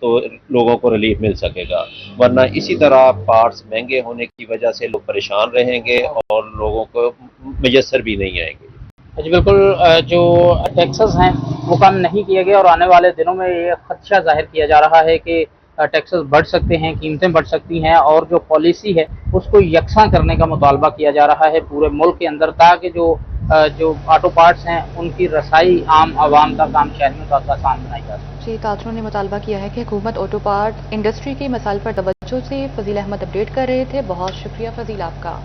تو لوگوں کو ریلیف مل سکے گا، ورنہ اسی طرح پارٹس مہنگے ہونے کی وجہ سے لوگ پریشان رہیں گے اور لوگوں کو میسر بھی نہیں آئیں گے۔ جی بالکل، جو ٹیکسز ہیں وہ کم نہیں کیے گئے اور آنے والے دنوں میں یہ خدشہ ظاہر کیا جا رہا ہے کہ ٹیکسز بڑھ سکتے ہیں، قیمتیں بڑھ سکتی ہیں، اور جو پالیسی ہے اس کو یکساں کرنے کا مطالبہ کیا جا رہا ہے پورے ملک کے اندر، تاکہ جو آٹو پارٹس ہیں ان کی رسائی عام عوام تک، عام شہریوں تک آسان بنائی جا سکے۔ جی، تاجروں نے مطالبہ کیا ہے کہ حکومت آٹو پارٹ انڈسٹری کے مسائل پر توجہ سے فضیل احمد اپڈیٹ کر رہے تھے، بہت شکریہ فضیل آپ کا۔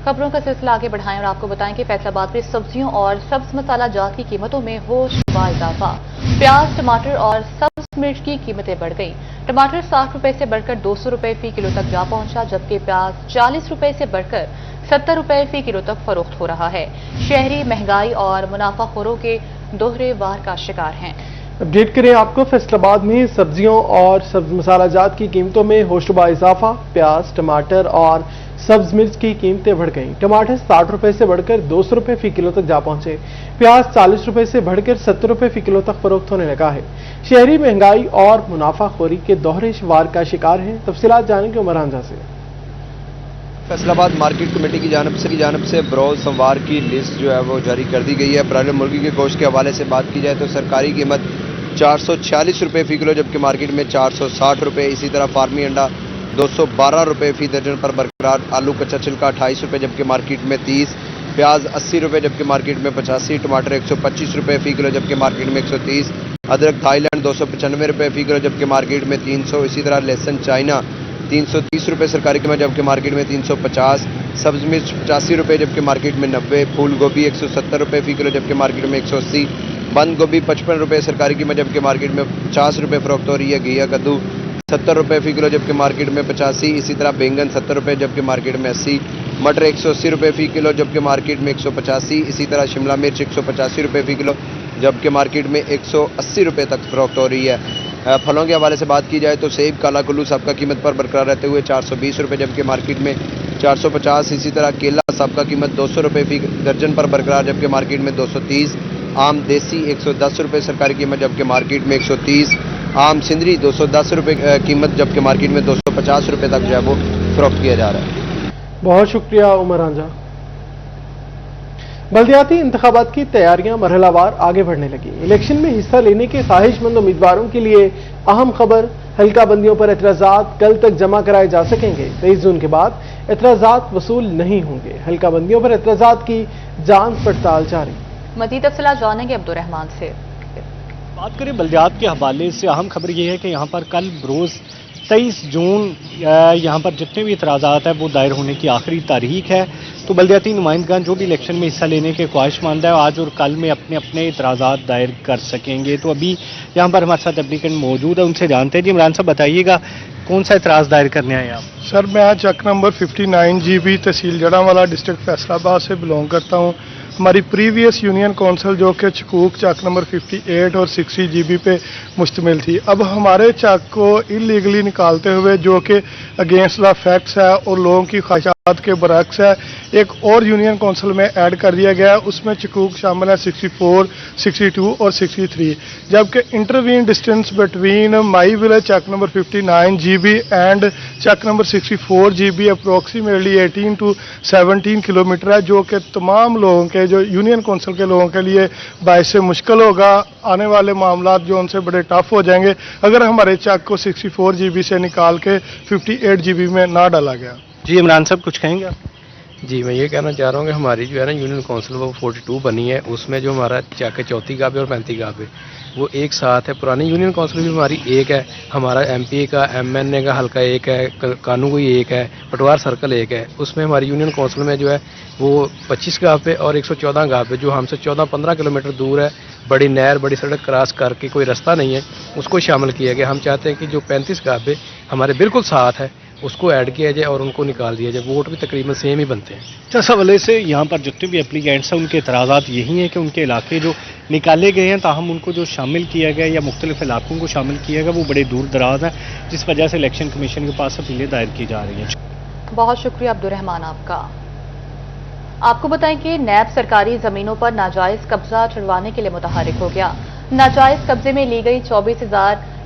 خبروں کا سلسلہ آگے بڑھائیں اور آپ کو بتائیں کہ فیصل آباد میں سبزیوں اور سبز مسالہ جات کی قیمتوں میں ہوشربا اضافہ، پیاز، ٹماٹر اور سبز مرچ کی قیمتیں بڑھ گئیں۔ ٹماٹر 60 روپے سے بڑھ کر 200 روپے فی کلو تک جا پہنچا، جبکہ پیاز 40 روپے سے بڑھ کر 70 روپے فی کلو تک فروخت ہو رہا ہے۔ شہری مہنگائی اور منافع خوروں کے دوہرے وار کا شکار ہیں۔ اپڈیٹ کریں آپ کو، فیصل آباد میں سبزیوں اور سبز مسالہ جات کی قیمتوں میں ہوشربا اضافہ، پیاز، ٹماٹر اور سبز مرچ کی قیمتیں بڑھ گئیں۔ ٹماٹر 60 روپے سے بڑھ کر 200 روپے فی کلو تک جا پہنچے، پیاز 40 روپے سے بڑھ کر 70 روپے فی کلو تک فروخت ہونے لگا ہے۔ شہری مہنگائی اور منافع خوری کے دوہرے وار کا شکار ہیں۔ تفصیلات جانیں گے عمر رانجھا سے۔ فیصل آباد مارکیٹ کمیٹی کی جانب سے بروز سموار کی لسٹ جو ہے وہ جاری کر دی گئی ہے۔ برائے مرغی کے گوشت کے حوالے سے بات کی جائے تو سرکاری قیمت 446 روپے فی کلو، جبکہ مارکیٹ میں 460 روپے، اسی طرح فارمی انڈا 212 روپے فی درجن پر برقرار، آلو کچا چھلکا 28 روپے جبکہ مارکیٹ میں 30، پیاز 80 روپے جبکہ مارکیٹ میں 85، ٹماٹر 125 روپے فی کلو جبکہ مارکیٹ میں 130، ادرک تھائی لینڈ 295 روپے فی کلو جبکہ مارکیٹ میں 300، اسی طرح لہسن چائنا 330 روپے سرکاری قیمت جبکہ مارکیٹ میں 350، سبز مرچ 85 روپے جبکہ مارکیٹ میں 90، پھول گوبھی 170 روپے فی کلو جبکہ مارکیٹ میں 180، بند گوبھی 55 روپے سرکاری قیمت جبکہ مارکیٹ میں 50 روپے فروخت ہو رہی ہے، گھیا کدو 70 روپے فی کلو جبکہ مارکیٹ میں 85، اسی طرح بینگن 70 روپے جبکہ مارکیٹ میں 80، مٹر 180 روپے فی کلو جبکہ مارکیٹ میں 185، اسی طرح شملہ مرچ 185 روپے فی کلو جبکہ مارکیٹ میں 180 روپے تک فروخت ہو رہی ہے۔ پھلوں کے حوالے سے بات کی جائے تو سیب کالا کلو سابقہ قیمت پر برقرار رہتے ہوئے 420 روپے جبکہ مارکیٹ میں 450، اسی طرح کیلا سابقہ قیمت 200 روپے فی درجن پر برقرار جبکہ مارکیٹ میں 230، آم دیسی 110 روپے سرکاری قیمت جبکہ مارکیٹ میں 130، آم سندری 210 روپے قیمت جبکہ مارکیٹ میں 250 روپے تک جو ہے وہ فروخت کیا جا رہا ہے۔ بہت شکریہ عمر رانجھا۔ بلدیاتی انتخابات کی تیاریاں مرحلہ وار آگے بڑھنے لگی۔ الیکشن میں حصہ لینے کے خواہش مند امیدواروں کے لیے اہم خبر، حلقہ بندیوں پر اعتراضات کل تک جمع کرائے جا سکیں گے۔ 23 جون کے بعد اعتراضات وصول نہیں ہوں گے۔ حلقہ بندیوں پر اعتراضات کی جانچ پڑتال جاری۔ مزید تفصیلات جانیں گے عبدالرحمان سے۔ بات کریں بلدیات کے حوالے سے، اہم خبر یہ ہے کہ یہاں پر کل بروز 23 جون یہاں پر جتنے بھی اعتراضات ہیں وہ دائر ہونے کی آخری تاریخ ہے، تو بلدیاتی نمائندگان جو بھی الیکشن میں حصہ لینے کے خواہش مند ہے آج اور کل میں اپنے اپنے اعتراضات دائر کر سکیں گے۔ تو ابھی یہاں پر ہمارے ساتھ اپلیکینٹ موجود ہے، ان سے جانتے ہیں۔ جی عمران صاحب بتائیے گا کون سا اعتراض دائر کرنے آئے آپ؟ سر میں آج چک نمبر 59 GB تحصیل جڑاوالا ڈسٹرکٹ فیصل آباد سے بلونگ کرتا ہوں۔ ہماری پریویس یونین کونسل جو کہ چکوک چک نمبر 58 اور 60 GB پہ مشتمل تھی، اب ہمارے چک کو انلیگلی نکالتے ہوئے جو کہ اگینسٹ دا فیکٹس ہے اور لوگوں کی خواہشات کے برعکس ہے، ایک اور یونین کونسل میں ایڈ کر دیا گیا ہے، اس میں چکوک شامل ہے 64، 62 اور 63، جبکہ intervene distance between my village چک نمبر 59 GB اینڈ چک number 64 GB approximately 18 to 17 kilometre ہے، جو کہ تمام لوگوں کے جو یونین کونسل کے لوگوں کے لیے باعث مشکل ہوگا۔ آنے والے معاملات جو ان سے بڑے ٹف ہو جائیں گے اگر ہمارے چک کو 64 GB سے نکال کے 58 GB میں نہ ڈالا گیا۔ جی عمران صاحب کچھ کہیں گے آپ؟ جی میں یہ کہنا چاہ رہا ہوں کہ ہماری جو ہے نا یونین کونسل وہ 42 بنی ہے، اس میں جو ہمارا چک 34 گابے اور 35 گابے وہ ایک ساتھ ہے۔ پرانی یونین کونسل بھی ہماری ایک ہے، ہمارا MP کا MNA کا حلقہ ایک ہے، کانوگوئی ایک ہے، پٹوار سرکل ایک ہے۔ اس میں ہماری یونین کونسل میں جو ہے وہ 25 گابے اور 114 گابے جو ہم سے 14-15 کلومیٹر دور ہے، بڑی نہر بڑی سڑک کراس کر کے کوئی رستہ نہیں ہے، اس کو شامل کیا گیا۔ ہم چاہتے ہیں کہ جو 35 گابے ہمارے بالکل ساتھ ہے اس کو ایڈ کیا جائے اور ان کو نکال دیا جائے، ووٹ بھی تقریباً سیم ہی بنتے ہیں۔ اس حوالے سے یہاں پر جتنے بھی اپلیکینٹس ہیں ان کے اعتراضات یہی ہیں کہ ان کے علاقے جو نکالے گئے ہیں تاہم ان کو جو شامل کیا گیا یا مختلف علاقوں کو شامل کیا گیا وہ بڑے دور دراز ہیں، جس وجہ سے الیکشن کمیشن کے پاس اپیلیں دائر کی جا رہی ہیں۔ بہت شکریہ عبدالرحمان آپ کا۔ آپ کو بتائیں کہ نیب سرکاری زمینوں پر ناجائز قبضہ چھڑوانے کے لیے متحرک ہو گیا۔ ناجائز قبضے میں لی گئی 24,000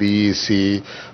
B C,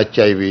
HIV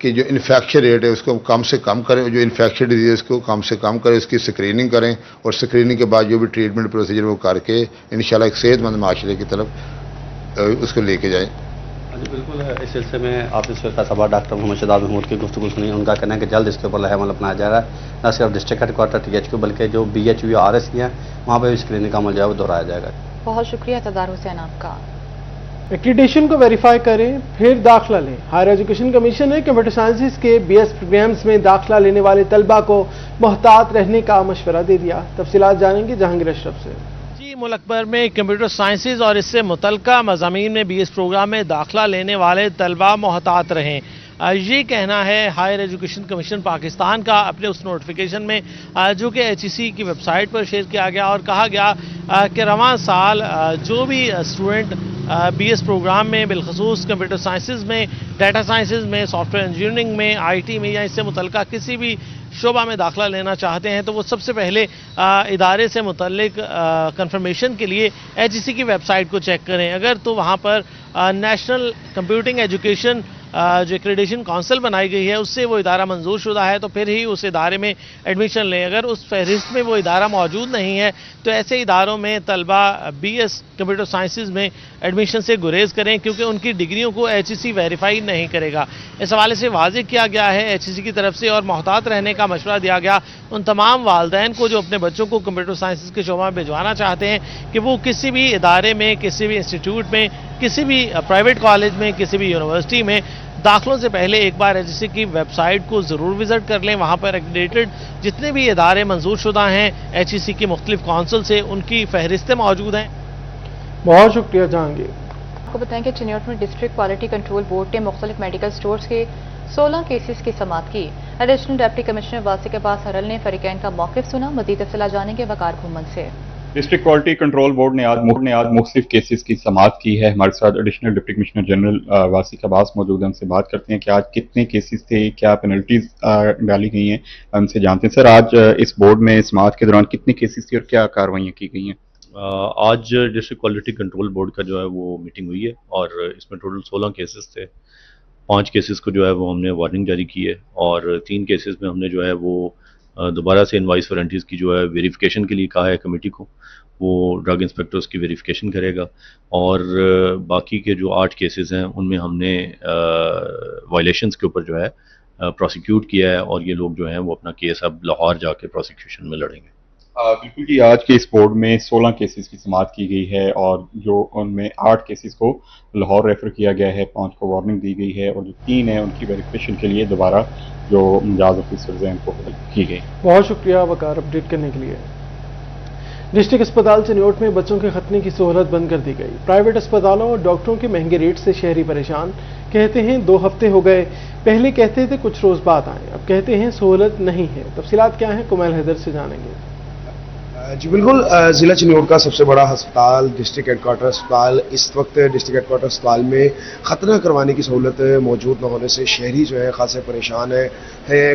کہ جو انفیکشن ریٹ ہے اس کو کم سے کم کریں, جو انفیکشن ڈیزیز کو کم سے کم کریں, اس کی اسکریننگ کریں اور اسکریننگ کے بعد جو بھی ٹریٹمنٹ پروسیجر وہ کر کے انشاءاللہ ایک صحت مند معاشرے کی طرف اس کو لے کے جائیں. جی بالکل, اس سلسلے میں آپ نے فیصلہ آباد ڈاکٹر محمد شہزاد محمود کی گفتگو سنی. ان کا کہنا ہے کہ جلد اس کے اوپر عمل اپنایا جا رہا ہے, نہ صرف ڈسٹرکٹ ہیڈ کوارٹر THQ بلکہ جو BHU RSC ہیں وہاں پہ بھی اسکریننگ کا عمل جو ہے وہ دہرایا جائے گا. بہت شکریہ اعتذار حسین آپ کا. ایکریڈیشن کو ویریفائی کریں پھر داخلہ لیں. ہائر ایجوکیشن کمیشن نے کمپیوٹر سائنسز کے BS پروگرامز میں داخلہ لینے والے طلبہ کو محتاط رہنے کا مشورہ دے دیا. تفصیلات جانیں گے جہانگیر اشرف سے. ملک بھر میں کمپیوٹر سائنسز اور اس سے متعلقہ مضامین میں BS پروگرام میں داخلہ لینے والے طلبہ محتاط رہیں. یہ کہنا ہے ہائر ایجوکیشن کمیشن پاکستان کا اپنے اس نوٹیفیکیشن میں جو کہ HEC کی ویب سائٹ پر شیئر کیا گیا, اور کہا گیا کہ رواں سال جو بھی اسٹوڈنٹ BS پروگرام میں بالخصوص کمپیوٹر سائنسز میں, ڈیٹا سائنسز میں, سافٹ ویئر انجینئرنگ میں, IT میں یا اس سے متعلقہ کسی بھی شعبہ میں داخلہ لینا چاہتے ہیں تو وہ سب سے پہلے ادارے سے متعلق کنفرمیشن کے لیے HEC کی ویب سائٹ کو چیک کریں. اگر تو وہاں پر نیشنل کمپیوٹنگ ایجوکیشن جو ایکریڈیشن کونسل بنائی گئی ہے اس سے وہ ادارہ منظور شدہ ہے تو پھر ہی اس ادارے میں ایڈمیشن لیں. اگر اس فہرست میں وہ ادارہ موجود نہیں ہے تو ایسے اداروں میں طلبہ BS کمپیوٹر سائنسز میں ایڈمیشن سے گریز کریں, کیونکہ ان کی ڈگریوں کو HEC ویریفائی نہیں کرے گا. اس حوالے سے واضح کیا گیا ہے HEC کی طرف سے, اور محتاط رہنے کا مشورہ دیا گیا ان تمام والدین کو جو اپنے بچوں کو کمپیوٹر سائنسز کے شعبہ میں بھجوانا چاہتے ہیں کہ وہ کسی بھی ادارے میں, کسی بھی انسٹیٹیوٹ میں, کسی بھی پرائیویٹ کالج میں, کسی بھی یونیورسٹی میں داخلوں سے پہلے ایک بار HEC کی ویب سائٹ کو ضرور وزٹ کر لیں. وہاں پر ایکریڈیٹڈ جتنے بھی ادارے منظور شدہ ہیں HEC کی مختلف کونسل سے, ان کی فہرستیں موجود ہیں. بہت شکریہ جہانگیر. آپ کو بتائیں کہ چنیوٹ میں ڈسٹرکٹ کوالٹی کنٹرول بورڈ نے مختلف میڈیکل سٹورز کے 16 کیسز کی سماعت کی. ایڈیشنل ڈپٹی کمشنر واسق عباس ہرل نے فریقین کا موقف سنا. مزید تفصیلات جانیں گے وقار گھومن سے. ڈسٹرکٹ کوالٹی کنٹرول بورڈ نے آج مختلف کیسز کی سماعت کی ہے. ہمارے ساتھ additional deputy commissioner general Wasiq Abbas موجود ہیں, ان سے بات کرتے ہیں کہ آج کتنے کیسز تھے, کیا پینلٹیز ڈالی گئی ہیں, ان سے جانتے ہیں. سر, آج اس بورڈ میں سماعت کے دوران کتنے کیسز تھے اور کیا کارروائیاں کی گئی ہیں؟ آج ڈسٹرکٹ کوالٹی کنٹرول بورڈ کا جو ہے وہ میٹنگ ہوئی ہے اور اس میں ٹوٹل 16 کیسز تھے. 5 کیسز کو جو ہے وہ ہم نے وارننگ جاری کی ہے اور 3 کیسز میں ہم نے جو ہے وہ دوبارہ سے انوائس وارنٹیز کی جو ہے ویریفیکیشن کے لیے کہا ہے کمیٹی کو. وہ ڈرگ انسپیکٹر اس کی ویریفیکیشن کرے گا, اور باقی کے جو 8 کیسز ہیں ان میں ہم نے وائلیشنز کے اوپر جو ہے پروسیکیوٹ کیا ہے, اور یہ لوگ جو ہیں وہ اپنا کیس اب لاہور جا کے پروسیکیوشن میں لڑیں گے. بالکل جی, آج کے اس بورڈ میں 16 کیسز کی سماعت کی گئی ہے اور جو ان میں 8 کیسز کو لاہور ریفر کیا گیا ہے, 5 کو وارننگ دی گئی ہے, اور جو 3 ہیں ان کی ویریفیکیشن کے لیے دوبارہ جو مجاز آفیسرز ہیں ان کو کی گئی. بہت شکریہ وقار اپڈیٹ کرنے کے لیے. ڈسٹرکٹ اسپتال چنیوٹ میں بچوں کے ختنے کی سہولت بند کر دی گئی. پرائیویٹ اسپتالوں اور ڈاکٹروں کے مہنگے ریٹ سے شہری پریشان. کہتے ہیں 2 ہفتے ہو گئے, پہلے کہتے تھے کچھ روز بعد آئیں, اب کہتے ہیں سہولت نہیں ہے. تفصیلات کیا ہیں کمیل حیدر سے جانیں گے. جی بالکل, ضلع چنیوٹ کا سب سے بڑا ہسپتال ڈسٹرکٹ ہیڈ کوارٹر اسپتال اس وقت ڈسٹرکٹ ہیڈ کوارٹر اسپتال میں ختنہ کروانے کی سہولت موجود نہ ہونے سے شہری جو ہے خاصے پریشان ہیں.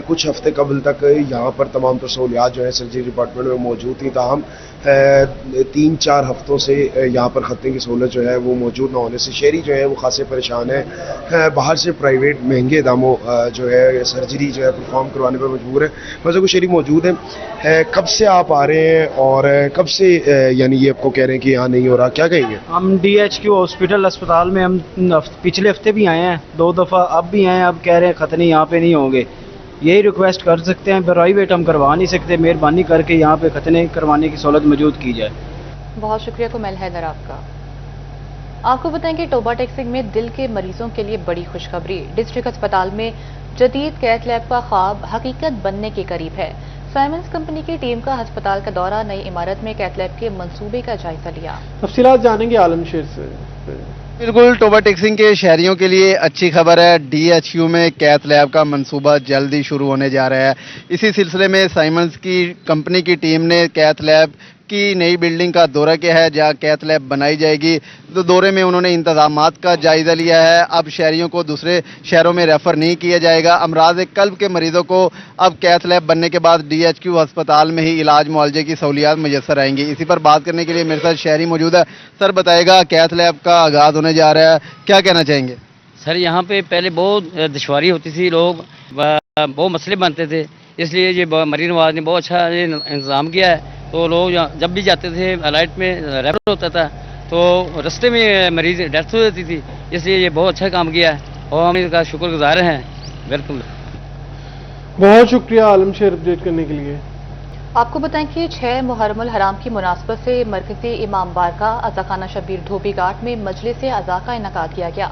کچھ ہفتے قبل تک یہاں پر تمام تر سہولیات جو ہے سرجری ڈپارٹمنٹ میں موجود تھیں, تاہم 3-4 ہفتوں سے یہاں پر ختنے کی سہولت جو ہے وہ موجود نہ ہونے سے شہری جو ہے وہ خاصے پریشان ہیں. باہر سے پرائیویٹ مہنگے داموں جو ہے سرجری جو ہے پرفارم کروانے پر مجبور ہے. مزے کو شہری موجود ہیں. کب سے آپ آ رہے ہیں اور کب سے یعنی یہ آپ کو کہہ رہے ہیں کہ یہاں نہیں ہو رہا, کیا کہیں گے؟ ہم DHQ ہاسپٹل اسپتال میں ہم پچھلے ہفتے بھی آئے ہیں 2 دفعہ, اب بھی آئے ہیں, اب کہہ رہے ہیں ختنے یہاں پہ نہیں ہوں گے. یہی ریکویسٹ کر سکتے ہیں, پرائیویٹ ہم کروا نہیں سکتے, مہربانی کر کے یہاں پہ ختنے کروانے کی سہولت موجود کی جائے. بہت شکریہ کمیل حیدر آپ کا. آپ کو بتائیں کہ ٹوبا ٹیکسنگ میں دل کے مریضوں کے لیے بڑی خوشخبری. ڈسٹرکٹ اسپتال میں جدید کیتھ لیب کا خواب حقیقت بننے کے قریب ہے. سائمنز کمپنی کی ٹیم کا ہسپتال کا دورہ, نئی عمارت میں کیتھ لیب کے منصوبے کا جائزہ لیا. تفصیلات جانیں گے عالم شیر سے. بالکل, ٹوبا ٹیکسنگ کے شہریوں کے لیے اچھی خبر ہے. DHU میں کیتھ لیب کا منصوبہ جلد ہی شروع ہونے جا رہا ہے. اسی سلسلے میں سائمنز کی کمپنی کی ٹیم نے کیتھ لیب کی نئی بلڈنگ کا دورہ کیا ہے جہاں کیتھ لیب بنائی جائے گی. تو دورے میں انہوں نے انتظامات کا جائزہ لیا ہے. اب شہریوں کو دوسرے شہروں میں ریفر نہیں کیا جائے گا. امراض قلب کے مریضوں کو اب کیتھ لیب بننے کے بعد DHQ ہسپتال میں ہی علاج معالجے کی سہولیات میسر آئیں گی. اسی پر بات کرنے کے لیے میرے ساتھ شہری موجود ہے. سر بتائے گا, کیتھ لیب کا آغاز ہونے جا رہا ہے, کیا کہنا چاہیں گے؟ سر یہاں پہ پہلے بہت دشواری ہوتی تھی، لوگ بہت مسئلے بنتے تھے، اس لیے یہ مریم نواز نے بہت اچھا انتظام کیا ہے. تو لوگ جب بھی جاتے تھے الائٹ میں ریفر ہوتا تھا تو رستے میں مریض ڈیتھ ہو جاتی تھی، اس لیے یہ بہت اچھا کام کیا ہے اور ہم ان کا شکر گزار ہیں. بالکل بہت شکریہ عالم شیر اپڈیٹ کرنے کے لیے. آپ کو بتائیں کہ 6 محرم الحرام کی مناسبت سے مرکزی امام بارگاہ عزاخانہ شبیر دھوبی گھاٹ میں مجلس عزا کا انعقاد کیا گیا.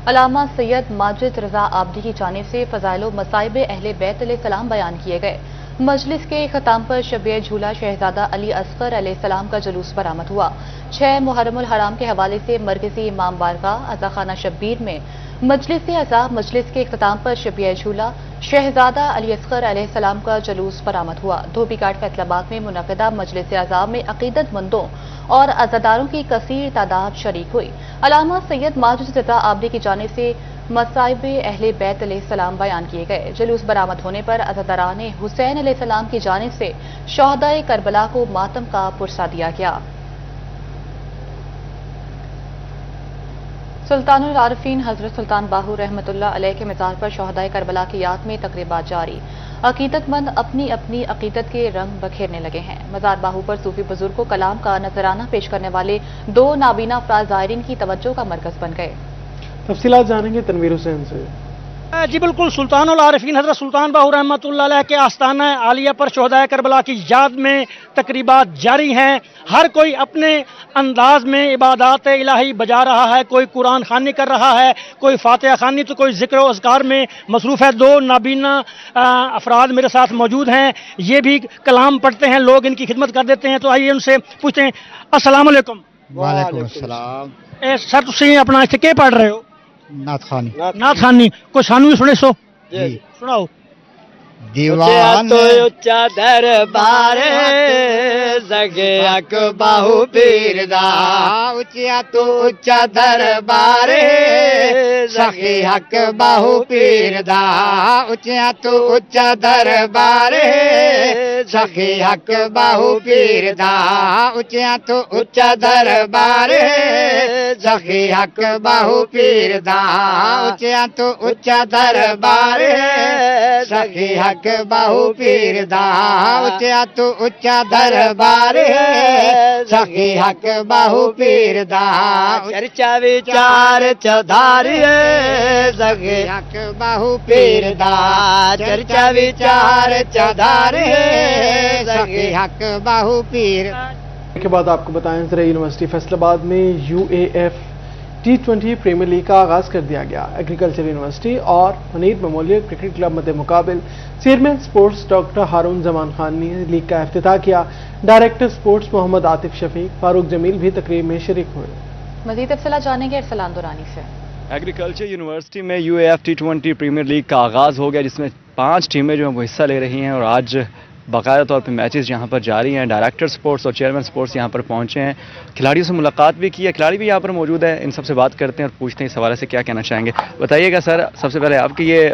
علامہ سید ماجد رضا آبدی کی جانب سے فضائل و مصائب اہل بیت علیہ السلام بیان کیے گئے. مجلس کے اختتام پر شب جھولا شہزادہ علی اصغر علیہ السلام کا جلوس برآمد ہوا. 6 محرم الحرام کے حوالے سے مرکزی امام بارگاہ عزاخانہ شبیر میں مجلس عزا مجلس کے اختتام پر شب جھولا شہزادہ علی اصغر علیہ السلام کا جلوس برآمد ہوا. دھوبی گھاٹ فیصل آباد میں منعقدہ مجلس عزا میں عقیدت مندوں اور عزاداروں کی کثیر تعداد شریک ہوئی. علامہ سید ماجد رضا آبدی کی جانب سے مصائب اہل بیت علیہ السلام بیان کیے گئے. جلوس برآمد ہونے پر عزاداران حسین علیہ السلام کی جانب سے شہدائے کربلا کو ماتم کا پرسہ دیا گیا. سلطان العارفین حضرت سلطان باہو رحمۃ اللہ علیہ کے مزار پر شہدائے کربلا کی یاد میں تقریبات جاری. عقیدت مند اپنی اپنی عقیدت کے رنگ بکھیرنے لگے ہیں. مزار باہو پر صوفی بزرگ کو کلام کا نذرانہ پیش کرنے والے 2 نابینا افراد زائرین کی توجہ کا مرکز بن گئے. تفصیلات جانیں گے تنویر حسین سے. جی بالکل، سلطان العارفین حضرت سلطان باہو رحمۃ اللہ علیہ کے آستانہ عالیہ پر شہدائے کربلا کی یاد میں تقریبات جاری ہیں. ہر کوئی اپنے انداز میں عبادات الہی بجا رہا ہے. کوئی قرآن خوانی کر رہا ہے، کوئی فاتحہ خوانی، تو کوئی ذکر و اذکار میں مصروف ہے. 2 نابینا افراد میرے ساتھ موجود ہیں، یہ بھی کلام پڑھتے ہیں، لوگ ان کی خدمت کر دیتے ہیں. تو آئیے ان سے پوچھتے ہیں. السلام علیکم. وعلیکم السلام. سر تسی اپنا اتنے کیا پڑھ رہے ہو؟ نعت خوانی. نعت خوانی کوئی سانو بھی سنے سو جی سناؤ. دیوان تو اچا دربار زگے اک باہو پیر دا، اچیا تو اچا دربار سخی حق باہو پیر دا، اچیا تو اچا دربار سخی حق باہو پیر دا، اچیا تو اچا دربار سخی حق باہو پیر دا، اچیا تو اچا دربار سخی حق باہو پیر دا، اچیا تو اچا دربار سخی حق باہو پیر دا، چرچا وچار چودھاری سخی حق باہو پیر دا، چرچا وچار چودھاری سخی حق باہو پیر. کے بعد آپ کو بتائیں زرعی یونیورسٹی فیصل آباد میں UAF T20 پریمیئر لیگ کا آغاز کر دیا گیا. ایگریکلچر یونیورسٹی اور منیر میموریل کرکٹ کلب مد مقابل. Chairman sports doctor Haroon Zaman Khan نے لیگ کا افتتاح کیا. ڈائریکٹر سپورٹس محمد عاطف شفیق فاروق جمیل بھی تقریب میں شریک ہوئے. مزید تفصیلات جانیں گے ارسلان دورانی سے. ایگریکلچر یونیورسٹی میں UAF T20 پریمیئر لیگ کا آغاز ہو گیا، جس میں 5 ٹیمیں جو ہیں وہ حصہ لے رہی ہیں اور آج باقاعدہ طور پہ میچز یہاں پر جاری ہیں. ڈائریکٹر سپورٹس اور چیئرمین سپورٹس یہاں پر پہنچے ہیں. کھلاڑیوں سے ملاقات بھی کی ہے، کھلاڑی بھی یہاں پر موجود ہیں. ان سب سے بات کرتے ہیں اور پوچھتے ہیں اس حوالے سے کیا کہنا چاہیں گے. بتائیے گا سر، سب سے پہلے آپ کی یہ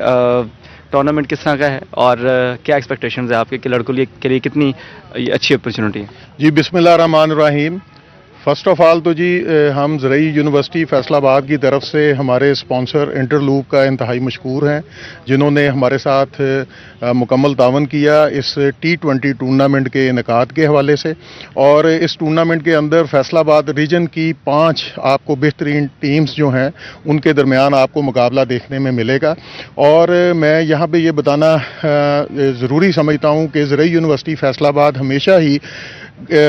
ٹورنامنٹ کس طرح کا ہے اور کیا ایکسپیکٹیشنز ہیں آپ کے لڑکوں کے لیے کتنی اچھی اپرچونٹی ہے؟ جی بسم اللہ الرحمن الرحیم. فرسٹ آف آل تو جی ہم زرعی یونیورسٹی فیصل آباد کی طرف سے ہمارے اسپانسر انٹرلوپ کا انتہائی مشکور ہیں، جنہوں نے ہمارے ساتھ مکمل تعاون کیا اس T20 ٹورنامنٹ کے انعقاد کے حوالے سے. اور اس ٹورنامنٹ کے اندر فیصل آباد ریجن کی 5 آپ کو بہترین ٹیمز جو ہیں ان کے درمیان آپ کو مقابلہ دیکھنے میں ملے گا. اور میں یہاں پہ یہ بتانا ضروری سمجھتا ہوں کہ زرعی یونیورسٹی فیصل آباد ہمیشہ ہی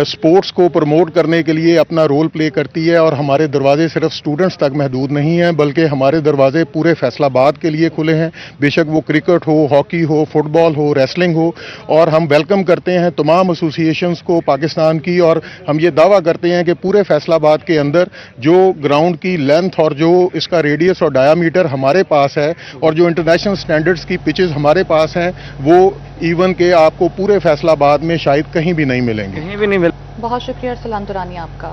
سپورٹس کو پروموٹ کرنے کے لیے اپنا رول پلے کرتی ہے، اور ہمارے دروازے صرف سٹوڈنٹس تک محدود نہیں ہیں بلکہ ہمارے دروازے پورے فیصل آباد کے لیے کھلے ہیں. بے شک وہ کرکٹ ہو، ہاکی ہو، فٹ بال ہو، ریسلنگ ہو. اور ہم ویلکم کرتے ہیں تمام ایسوسیشنز کو پاکستان کی، اور ہم یہ دعویٰ کرتے ہیں کہ پورے فیصل آباد کے اندر جو گراؤنڈ کی لینتھ اور جو اس کا ریڈیس اور ڈایا میٹر ہمارے پاس ہے اور جو انٹرنیشنل سٹینڈرڈز کی پچز ہمارے پاس ہیں وہ ایون کہ آپ کو پورے فیصل آباد میں شاید کہیں بھی نہیں ملیں گے. بہت شکریہ ارسلان دورانی آپ کا.